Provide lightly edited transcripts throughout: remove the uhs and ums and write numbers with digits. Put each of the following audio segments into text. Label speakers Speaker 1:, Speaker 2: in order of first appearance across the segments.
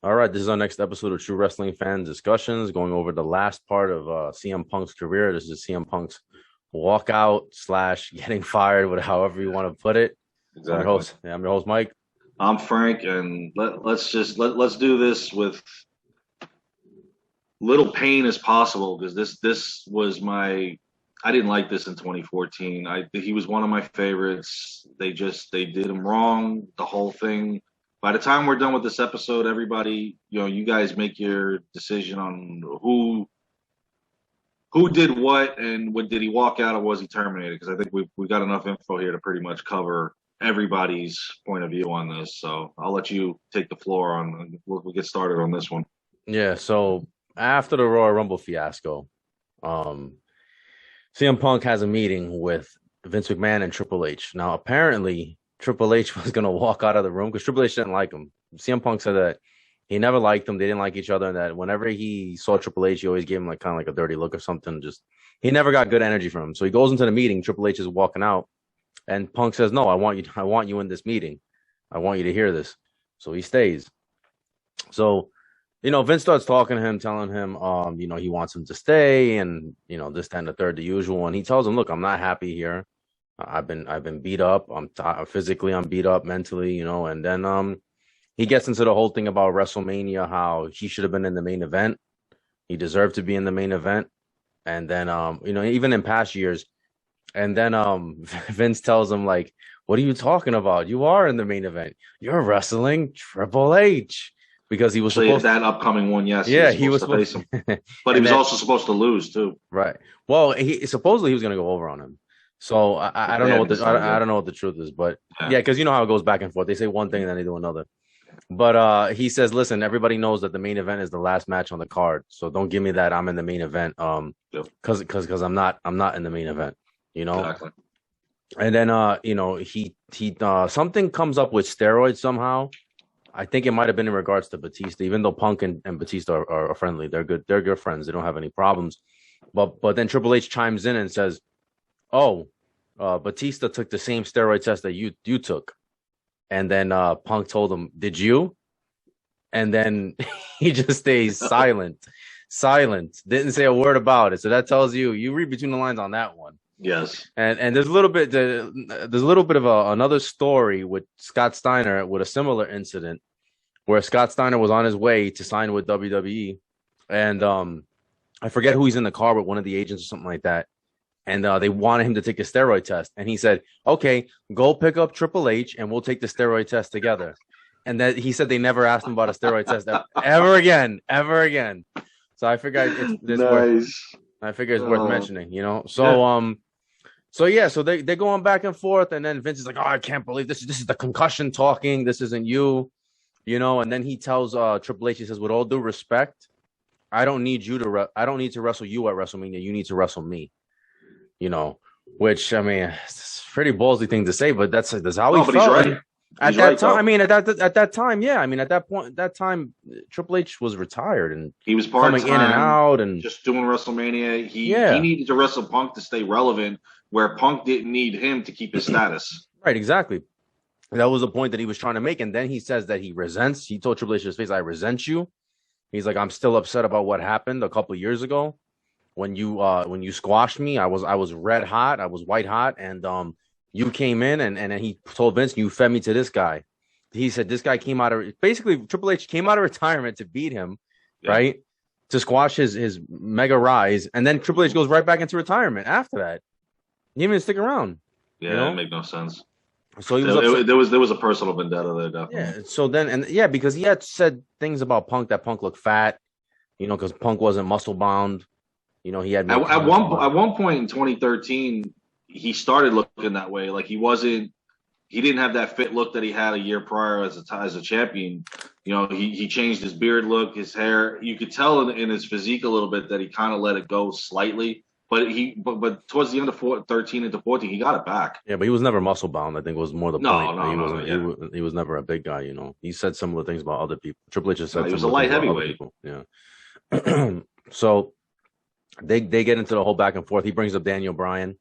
Speaker 1: All right, this is our next episode of True Wrestling Fan Discussions, going over the last part of CM Punk's career. This is CM Punk's walkout slash getting fired, whatever however you want to put it. I'm your
Speaker 2: Exactly.
Speaker 1: host. Yeah, I'm your host, Mike.
Speaker 2: I'm Frank, and let's do this with little pain as possible because this was my I didn't like this in 2014. He was one of my favorites. They did him wrong, the whole thing. By the time we're done with this episode, everybody, you guys make your decision on who did what and what did he walk out or was he terminated? Because I think we've got enough info here to pretty much cover everybody's point of view on this. So I'll let you take the floor on. We'll get started on this one.
Speaker 1: Yeah, so after the Royal Rumble fiasco, um, CM Punk has a meeting with Vince McMahon and Triple H. Now, apparently, Triple H was going to walk out of the room because Triple H didn't like him. CM Punk said that he never liked him. They didn't like each other, and that whenever he saw Triple H, he always gave him like kind of like a dirty look or something. Just he never got good energy from him. So he goes into the meeting. Triple H is walking out, and Punk says, "No, I want you. I want you in this meeting. I want you to hear this." So he stays. So Vince starts talking to him, telling him, he wants him to stay, and this, that, and the third, the usual. And he tells him, "Look, I'm not happy here. I've been beat up. Physically, I'm beat up mentally, And then he gets into the whole thing about WrestleMania, how he should have been in the main event. He deserved to be in the main event. And then even in past years. And then Vince tells him, like, "What are you talking about? You are in the main event. You're wrestling Triple H." Because he was
Speaker 2: Actually,
Speaker 1: supposed
Speaker 2: that upcoming one, yes,
Speaker 1: yeah, he was
Speaker 2: to face
Speaker 1: supposed
Speaker 2: him,
Speaker 1: to.
Speaker 2: but he
Speaker 1: And
Speaker 2: was
Speaker 1: then
Speaker 2: also supposed to lose too.
Speaker 1: right. Well, he supposedly he was going to go over on him. So I don't know
Speaker 2: That
Speaker 1: what
Speaker 2: didn't
Speaker 1: the
Speaker 2: sound
Speaker 1: I
Speaker 2: good.
Speaker 1: don't know what the truth is, but
Speaker 2: Yeah,
Speaker 1: yeah, because you know how it goes back and forth. They say one thing and then they do another. But he says, "Listen, everybody knows that the main event is the last match on the card, so don't give me that I'm in the main event.
Speaker 2: yep,
Speaker 1: Because I'm not in the main event, you know."
Speaker 2: exactly.
Speaker 1: And then he something comes up with steroids somehow. I think it might have been in regards to Batista, even though Punk and Batista are friendly. They're good. They're good friends. They don't have any problems. But then Triple H chimes in and says, "Oh, Batista took the same steroid test that you took." And then Punk told him, "Did you?" And then he just stays silent. Didn't say a word about it. So that tells you read between the lines on that one.
Speaker 2: Yes.
Speaker 1: And there's a little bit of another story with Scott Steiner with a similar incident where Scott Steiner was on his way to sign with WWE, and I forget who he's in the car with, one of the agents or something like that, and they wanted him to take a steroid test, and he said, "Okay, go pick up Triple H, and we'll take the steroid test together." And that he said they never asked him about a steroid test ever again, ever again. So I figured
Speaker 2: Nice.
Speaker 1: it's worth
Speaker 2: Uh,
Speaker 1: mentioning,
Speaker 2: yeah.
Speaker 1: So yeah, so they're going back and forth, and then Vince is like, "Oh, I can't believe this. This is the concussion talking. This isn't you, And then he tells Triple H, he says, "With all due respect, I don't need to wrestle you at WrestleMania. You need to wrestle me." You know, which I mean, it's a pretty ballsy thing to say, but that's how he
Speaker 2: No, but he's
Speaker 1: felt.
Speaker 2: right.
Speaker 1: At
Speaker 2: He's
Speaker 1: that
Speaker 2: right
Speaker 1: time, I
Speaker 2: though.
Speaker 1: mean, at that time, yeah, I mean, that time, Triple H was retired and
Speaker 2: He was part
Speaker 1: coming in and
Speaker 2: time,
Speaker 1: out, and
Speaker 2: just doing WrestleMania. He
Speaker 1: yeah,
Speaker 2: needed to wrestle Punk to stay relevant, where Punk didn't need him to keep his status.
Speaker 1: right, exactly. That was the point that he was trying to make. And then he says that he told Triple H to his face, "I resent you." He's like, "I'm still upset about what happened a couple of years ago when you squashed me. I was red hot, I was white hot, and you came in and he told Vince, you fed me to this guy." He said this guy came out of basically Triple H came out of retirement to beat him,
Speaker 2: Yeah,
Speaker 1: right? To squash his mega rise. And then Triple H goes right back into retirement after that. He didn't even stick around, you
Speaker 2: yeah, it
Speaker 1: know?
Speaker 2: made no sense.
Speaker 1: So he was
Speaker 2: There,
Speaker 1: upset.
Speaker 2: there was a personal vendetta there, definitely.
Speaker 1: Yeah. So then, and yeah, because he had said things about Punk that Punk looked fat, because Punk wasn't muscle bound. He had made
Speaker 2: At
Speaker 1: comments
Speaker 2: one
Speaker 1: about
Speaker 2: at
Speaker 1: it.
Speaker 2: one point in 2013, he started looking that way. Like he didn't have that fit look that he had a year prior as a champion. He changed his beard look, his hair. You could tell in his physique a little bit that he kind of let it go slightly. But towards the end of 13 into 14, he got it back.
Speaker 1: Yeah, but he was never muscle bound. I think was more the
Speaker 2: No,
Speaker 1: point.
Speaker 2: no,
Speaker 1: He
Speaker 2: no, no.
Speaker 1: wasn't.
Speaker 2: Yeah,
Speaker 1: He was never a big guy. He said similar things about other people. Triple H has
Speaker 2: no,
Speaker 1: said
Speaker 2: he was a
Speaker 1: similar
Speaker 2: light
Speaker 1: things about other
Speaker 2: heavyweight.
Speaker 1: people. Yeah. So they get into the whole back and forth. He brings up Daniel Bryan.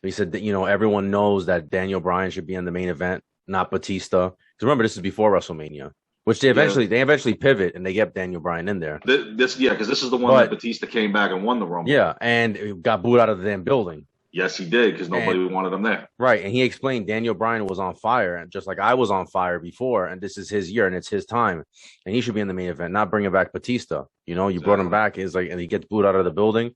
Speaker 1: He said that everyone knows that Daniel Bryan should be in the main event, not Batista. Because remember, this is before WrestleMania. which they eventually pivot and they get Daniel Bryan in there.
Speaker 2: Because this is the one that Batista came back and won the Rumble.
Speaker 1: Yeah, and got booed out of the damn building.
Speaker 2: Yes, he did, because nobody wanted him there.
Speaker 1: Right, and he explained Daniel Bryan was on fire, and just like I was on fire before, and this is his year and it's his time, and he should be in the main event, not bringing back Batista. You brought him back, and he gets booed out of the building.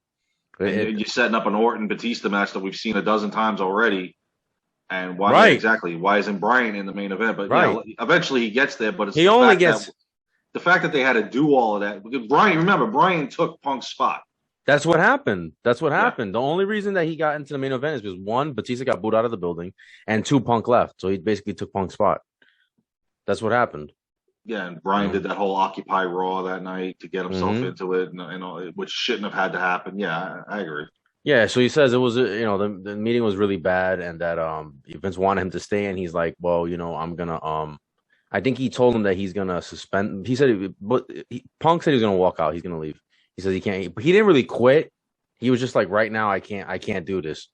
Speaker 2: You're setting up an Orton Batista match that we've seen a dozen times already. And why isn't Bryan in the main event? But eventually he gets there. But it's the fact that they had to do all of that. Because Bryan took Punk's spot.
Speaker 1: That's what happened. The only reason that he got into the main event is because, one, Batista got booed out of the building, and two, Punk left. So he basically took Punk's spot. That's what happened.
Speaker 2: Yeah, and Bryan did that whole Occupy Raw that night to get himself into it, and which shouldn't have had to happen. Yeah, I agree.
Speaker 1: Yeah, so he says it was, the meeting was really bad, and that Vince wanted him to stay, and he's like, well, I'm gonna I think he told him that he's gonna suspend. He said, Punk said he was gonna walk out. He's gonna leave. He says he can't. But he didn't really quit. He was just like, right now, I can't do this.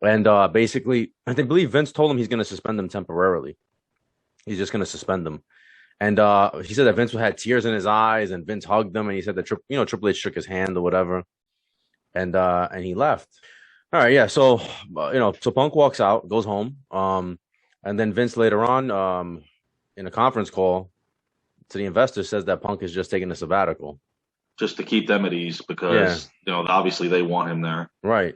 Speaker 1: And basically, I believe Vince told him he's gonna suspend him temporarily. He's just gonna suspend them. And he said that Vince had tears in his eyes, and Vince hugged him, and he said that Triple H shook his hand or whatever, and he left. All right, yeah. So so Punk walks out, goes home, and then Vince later on, in a conference call to the investors, says that Punk is just taking a sabbatical,
Speaker 2: just to keep them at ease, because obviously they want him there,
Speaker 1: right?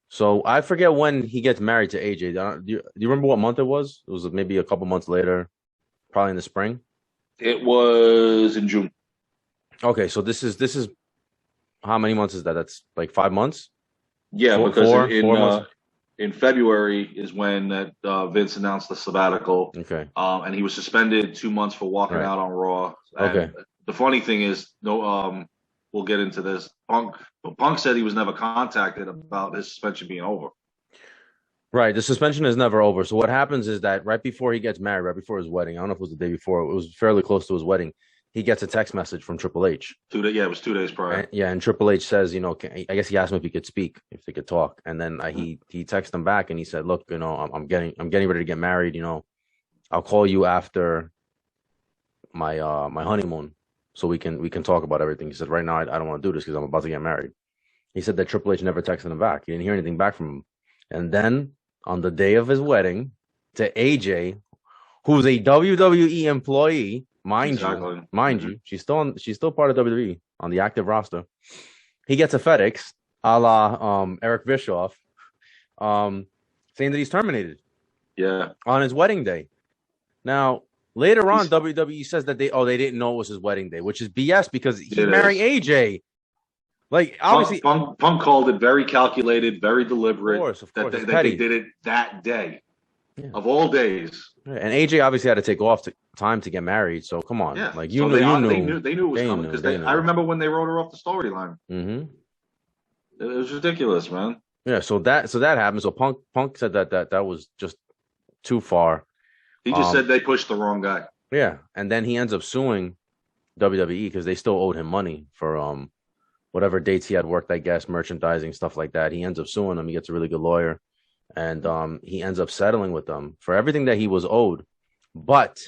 Speaker 1: So I forget when he gets married to AJ. Do you remember what month it was? It was maybe a couple months later. Probably in the spring.
Speaker 2: It was in June.
Speaker 1: Okay, so this is how many months is that? That's like 5 months.
Speaker 2: Yeah, because in February is when that Vince announced the sabbatical.
Speaker 1: Okay.
Speaker 2: And he was suspended 2 months for walking out on Raw. And
Speaker 1: okay.
Speaker 2: The funny thing is, we'll get into this. Punk said he was never contacted about his suspension being over.
Speaker 1: Right. The suspension is never over. So what happens is that right before he gets married, right before his wedding, I don't know if it was the day before, it was fairly close to his wedding, he gets a text message from Triple H.
Speaker 2: It was 2 days prior.
Speaker 1: And Triple H says, I guess he asked him if he could speak, if they could talk. And then he texted him back and he said, look, I'm getting ready to get married. I'll call you after my honeymoon so we can talk about everything. He said, right now, I don't want to do this because I'm about to get married. He said that Triple H never texted him back. He didn't hear anything back from him. And then on the day of his wedding to AJ, who's a WWE employee, mind you, she's still part of WWE on the active roster. He gets a FedEx, a la Eric Bischoff, saying that he's terminated.
Speaker 2: Yeah,
Speaker 1: on his wedding day. Now later on, WWE says that they didn't know it was his wedding day, which is BS because he's marrying AJ. Like, obviously,
Speaker 2: Punk called it very calculated, very deliberate.
Speaker 1: Of course,
Speaker 2: that they did it that day, of all days.
Speaker 1: And AJ obviously had to take off time to get married. So come on, like they knew
Speaker 2: it was coming because I remember when they wrote her off the storyline.
Speaker 1: Mm-hmm.
Speaker 2: It was ridiculous, man.
Speaker 1: Yeah, so that happened. So Punk said that was just too far.
Speaker 2: He just said they pushed the wrong guy.
Speaker 1: Yeah, and then he ends up suing WWE because they still owed him money for whatever dates he had worked, I guess, merchandising, stuff like that. He ends up suing them. He gets a really good lawyer. And he ends up settling with them for everything that he was owed. But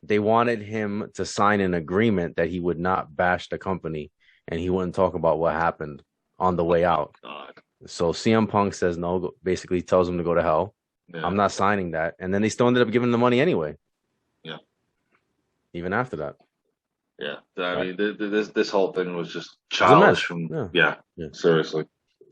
Speaker 1: they wanted him to sign an agreement that he would not bash the company and he wouldn't talk about what happened on the way out.
Speaker 2: God.
Speaker 1: So CM Punk says no, basically tells him to go to hell. Yeah. I'm not signing that. And then they still ended up giving him the money anyway.
Speaker 2: Yeah.
Speaker 1: Even after that.
Speaker 2: Yeah, I mean, this whole thing was just childish. Yeah, seriously.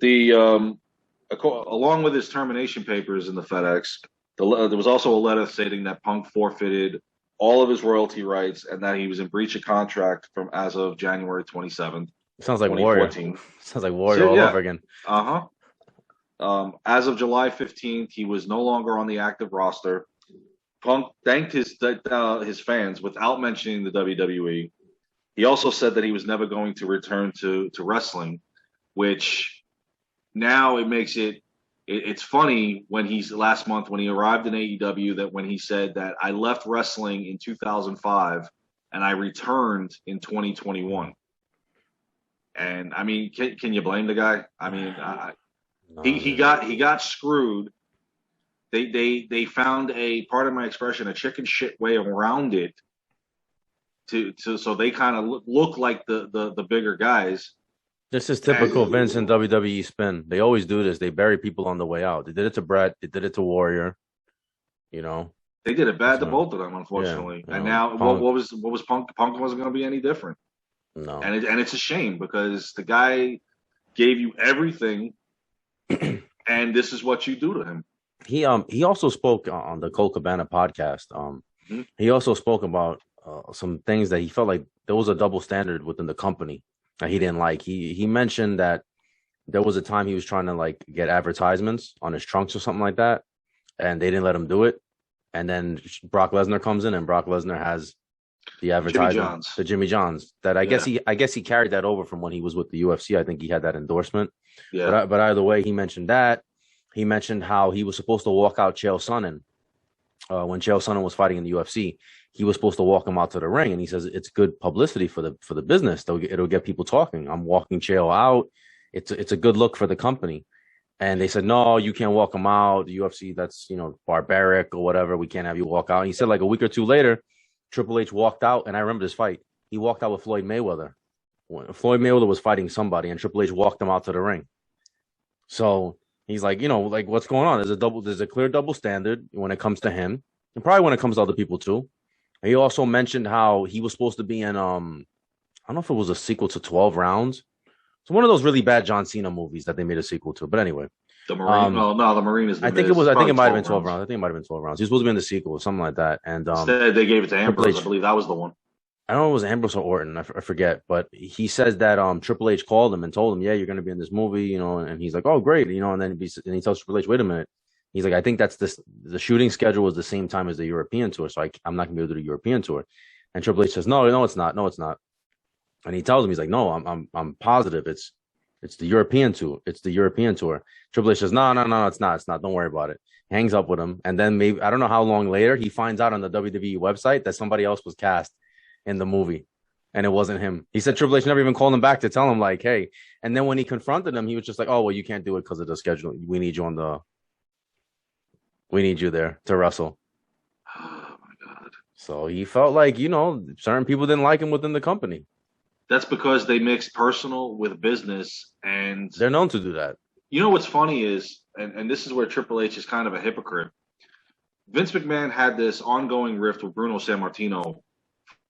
Speaker 2: Along with his termination papers in the FedEx, there was also a letter stating that Punk forfeited all of his royalty rights and that he was in breach of contract from as of January 27th.
Speaker 1: Sounds like Warrior. Sounds like Warrior all over again.
Speaker 2: As of July 15th, he was no longer on the active roster. Punk thanked his fans without mentioning the WWE. He also said that he was never going to return to wrestling, which now it makes it's funny when last month when he arrived in AEW that when he said that I left wrestling in 2005 and I returned in 2021. And I mean, can you blame the guy? I mean, he got screwed. They found a, pardon my expression, a chicken shit way around it to so they kind of look like the bigger guys.
Speaker 1: This is typical Vince and WWE spin. They always do this. They bury people on the way out. They did it to Brett. They did it to Warrior. You know,
Speaker 2: They did it bad to
Speaker 1: so,
Speaker 2: both of them, unfortunately.
Speaker 1: yeah,
Speaker 2: And now,
Speaker 1: Punk,
Speaker 2: what was Punk? Punk wasn't going to be any different.
Speaker 1: no.
Speaker 2: And it's a shame because the guy gave you everything, and this is what you do to him.
Speaker 1: He also spoke on the Cole Cabana podcast. He also spoke about some things that he felt like there was a double standard within the company that he didn't like. He mentioned that there was a time he was trying to like get advertisements on his trunks or something like that, and they didn't let him do it. And then Brock Lesnar comes in, and Brock Lesnar has the advertisement, the Jimmy Johns. That I guess he carried that over from when he was with the UFC. I think he had that endorsement.
Speaker 2: Yeah.
Speaker 1: But either way, he mentioned that. He mentioned how he was supposed to walk out Chael Sonnen when Chael Sonnen was fighting in the UFC. He was supposed to walk him out to the ring, and he says it's good publicity for the business. It'll get people talking. I'm walking Chael out. It's a good look for the company. And they said, no, you can't walk him out. The UFC, that's, barbaric or whatever. We can't have you walk out. And he said like a week or two later, Triple H walked out. And I remember this fight. He walked out with Floyd Mayweather. Floyd Mayweather was fighting somebody, and Triple H walked him out to the ring. So he's like, like what's going on? There's a clear double standard when it comes to him, and probably when it comes to other people too. He also mentioned how he was supposed to be in, I don't know if it was a sequel to 12 Rounds. It's one of those really bad John Cena movies that they made a sequel to. But anyway,
Speaker 2: the Marine. No, the Marine is.
Speaker 1: I think it might have been 12 rounds. I think it might have been 12 rounds. He was supposed to be in the sequel, something like that. And
Speaker 2: instead they gave it to Ambrose. I believe that was the one.
Speaker 1: I don't know if it was Ambrose or Orton. I forget. But he says that Triple H called him and told him, yeah, you're going to be in this movie, and he's like, oh, great, and then he tells Triple H, wait a minute. He's like, I think the shooting schedule was the same time as the European tour, so I'm not going to be able to do the European tour. And Triple H says, no, it's not. No, it's not. And he tells him, he's like, no, I'm positive. It's the European tour. It's the European tour. Triple H says, no, it's not. It's not. Don't worry about it. Hangs up with him. And then maybe, I don't know how long later, he finds out on the WWE website that somebody else was cast in the movie. And it wasn't him. He said Triple H never even called him back to tell him, like, hey. And then when he confronted him, he was just like, oh, well, you can't do it because of the schedule. We need you there to wrestle.
Speaker 2: Oh, my God.
Speaker 1: So he felt like, certain people didn't like him within the company.
Speaker 2: That's because they mix personal with business, and
Speaker 1: they're known to do that.
Speaker 2: You know what's funny is, and this is where Triple H is kind of a hypocrite. Vince McMahon had this ongoing rift with Bruno Sammartino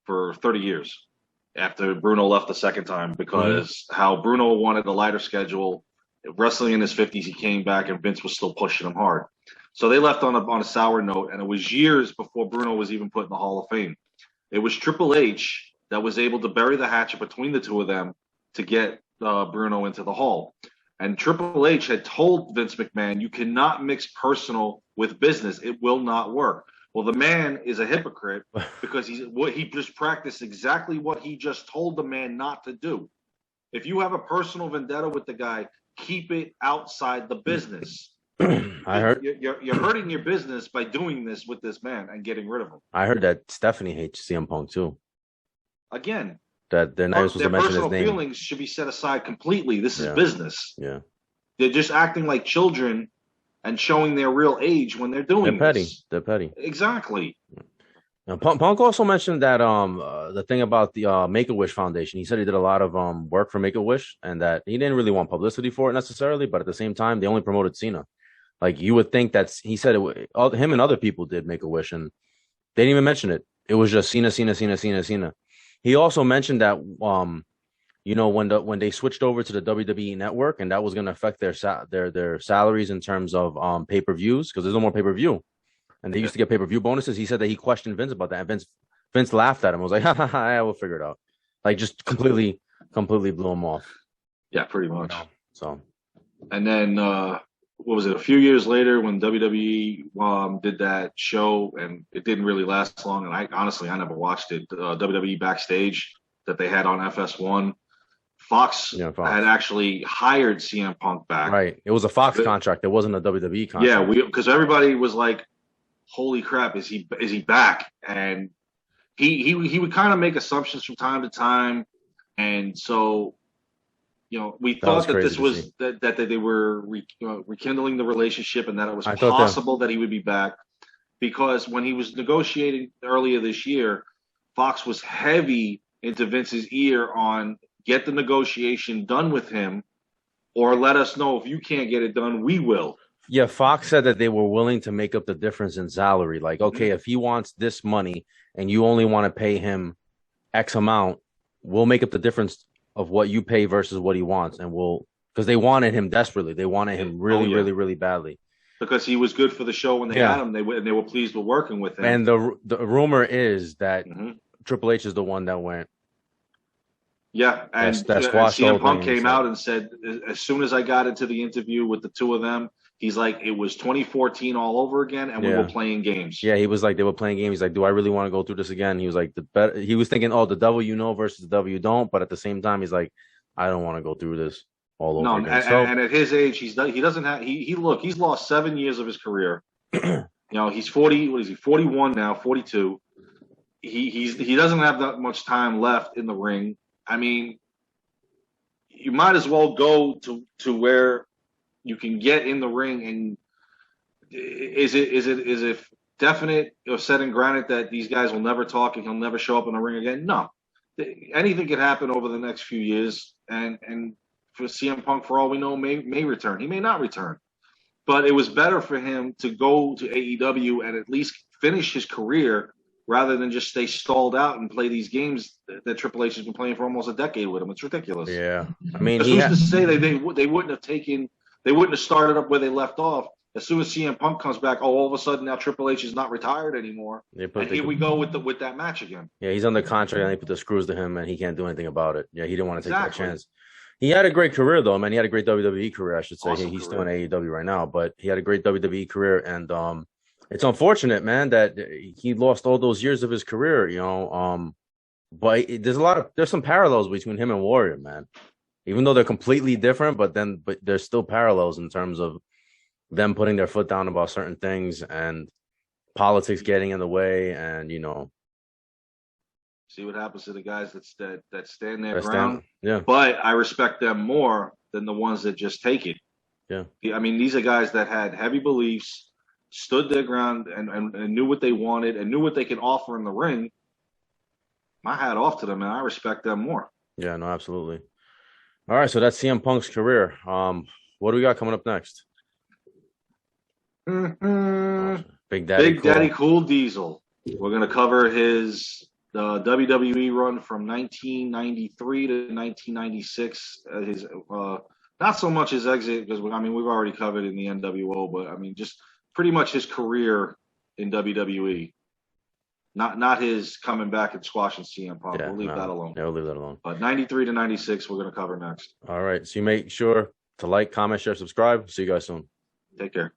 Speaker 2: for 30 years after Bruno left the second time, because how Bruno wanted a lighter schedule. Wrestling in his 50s, he came back, and Vince was still pushing him hard. So they left on a sour note, and it was years before Bruno was even put in the Hall of Fame. It was Triple H that was able to bury the hatchet between the two of them to get Bruno into the Hall. And Triple H had told Vince McMahon, you cannot mix personal with business. It will not work. Well, the man is a hypocrite because he just practiced exactly what he just told the man not to do. If you have a personal vendetta with the guy, keep it outside the business.
Speaker 1: I heard
Speaker 2: you're hurting your business by doing this with this man and getting rid of him.
Speaker 1: I heard that Stephanie hates CM Punk too.
Speaker 2: Again,
Speaker 1: that they're not supposed to mention his name.
Speaker 2: Their personal feelings should be set aside completely. This is business.
Speaker 1: Yeah,
Speaker 2: they're just acting like children and showing their real age when they're doing.
Speaker 1: They're petty.
Speaker 2: Exactly.
Speaker 1: Now, Punk also mentioned that the thing about the Make-A-Wish Foundation. He said he did a lot of work for Make-A-Wish, and that he didn't really want publicity for it necessarily, but at the same time, they only promoted Cena. Like you would think he said him and other people did Make-A-Wish, and they didn't even mention it. It was just Cena. He also mentioned that, when they switched over to the WWE network, and that was going to affect their salaries in terms of pay-per-views, because there's no more pay-per-view, and they used to get pay-per-view bonuses. He said that he questioned Vince about that, and Vince laughed at him. Was like, "Ha, we'll figure it out." Like just completely blew him off.
Speaker 2: Yeah, pretty much.
Speaker 1: So,
Speaker 2: and then what was it? A few years later, when WWE did that show, and it didn't really last long. And I never watched it. WWE Backstage that they had on FS1. Fox had actually hired CM Punk back.
Speaker 1: Right. It was a Fox contract. It wasn't a WWE contract.
Speaker 2: Yeah, because everybody was like, "Holy crap, is he back?" And he would kind of make assumptions from time to time, and so. We thought that this was that they were rekindling the relationship, and that it was possible that he would be back, because when he was negotiating earlier this year, Fox was heavy into Vince's ear on get the negotiation done with him, or let us know if you can't get it done, we will.
Speaker 1: Yeah, Fox said that they were willing to make up the difference in salary. Like,
Speaker 2: Mm-hmm.
Speaker 1: okay, if he wants this money and you only want to pay him X amount, we'll make up the difference of what you pay versus what he wants, and we'll because they wanted him desperately. They wanted him really, really, really badly
Speaker 2: because he was good for the show when they
Speaker 1: Yeah,
Speaker 2: had him. They were pleased with working with him.
Speaker 1: and the rumor is that
Speaker 2: Mm-hmm.
Speaker 1: Triple H is the one that went
Speaker 2: Yeah, and
Speaker 1: that squashed the whole
Speaker 2: CM Punk
Speaker 1: thing.
Speaker 2: came out and said, as soon as I got into the interview with the two of them, he's like, it was 2014 all over again, and we were
Speaker 1: Yeah.
Speaker 2: playing games.
Speaker 1: Yeah, he was like they were playing games. He's like, do I really want to go through this again? He was like he was thinking, oh, the W you know versus the W you don't, but at the same time, he's like, I don't want to go through this all over
Speaker 2: No,
Speaker 1: again.
Speaker 2: and at his age, he doesn't have he's lost 7 years of his career. He's 40. What is he? 41 now, 42. He doesn't have that much time left in the ring. I mean, you might as well go to where you can get in the ring. And is it definite or set in granite that these guys will never talk and he'll never show up in the ring again? No, anything could happen over the next few years. And for CM Punk, for all we know, may return. He may not return. But it was better for him to go to AEW and at least finish his career rather than just stay stalled out and play these games that Triple H has been playing for almost a decade with him. It's ridiculous.
Speaker 1: Yeah, I mean,
Speaker 2: who's to say they wouldn't have started up where they left off? As soon as CM Punk comes back, all of a sudden now Triple H is not retired anymore. Here we go with that match again.
Speaker 1: Yeah, he's under contract and they put the screws to him and he can't do anything about it. Yeah, he didn't want to take that chance. He had a great career though, man. He had a great WWE career, I should say.
Speaker 2: Awesome
Speaker 1: He's still in AEW right now, but he had a great WWE career, and it's unfortunate, man, that he lost all those years of his career. But there's some parallels between him and Warrior, man. Even though they're completely different, but there's still parallels in terms of them putting their foot down about certain things and politics getting in the way, and
Speaker 2: see what happens to the guys that stand their ground.
Speaker 1: Yeah.
Speaker 2: But I respect them more than the ones that just take it.
Speaker 1: Yeah.
Speaker 2: I mean, these are guys that had heavy beliefs, stood their ground, and knew what they wanted and knew what they could offer in the ring. My hat off to them, and I respect them more.
Speaker 1: Yeah, no, absolutely. All right, so that's CM Punk's career. What do we got coming up next? Big Daddy
Speaker 2: Cool Diesel. We're going to cover his WWE run from 1993 to 1996. His not so much his exit, because we've already covered in the NWO, but I mean just pretty much his career in WWE. Not his coming back and squashing CM Punk. We'll leave that alone.
Speaker 1: Yeah, we'll leave that alone.
Speaker 2: But 93 to 96, we're going to cover next.
Speaker 1: All right. So you make sure to like, comment, share, subscribe. See you guys soon.
Speaker 2: Take care.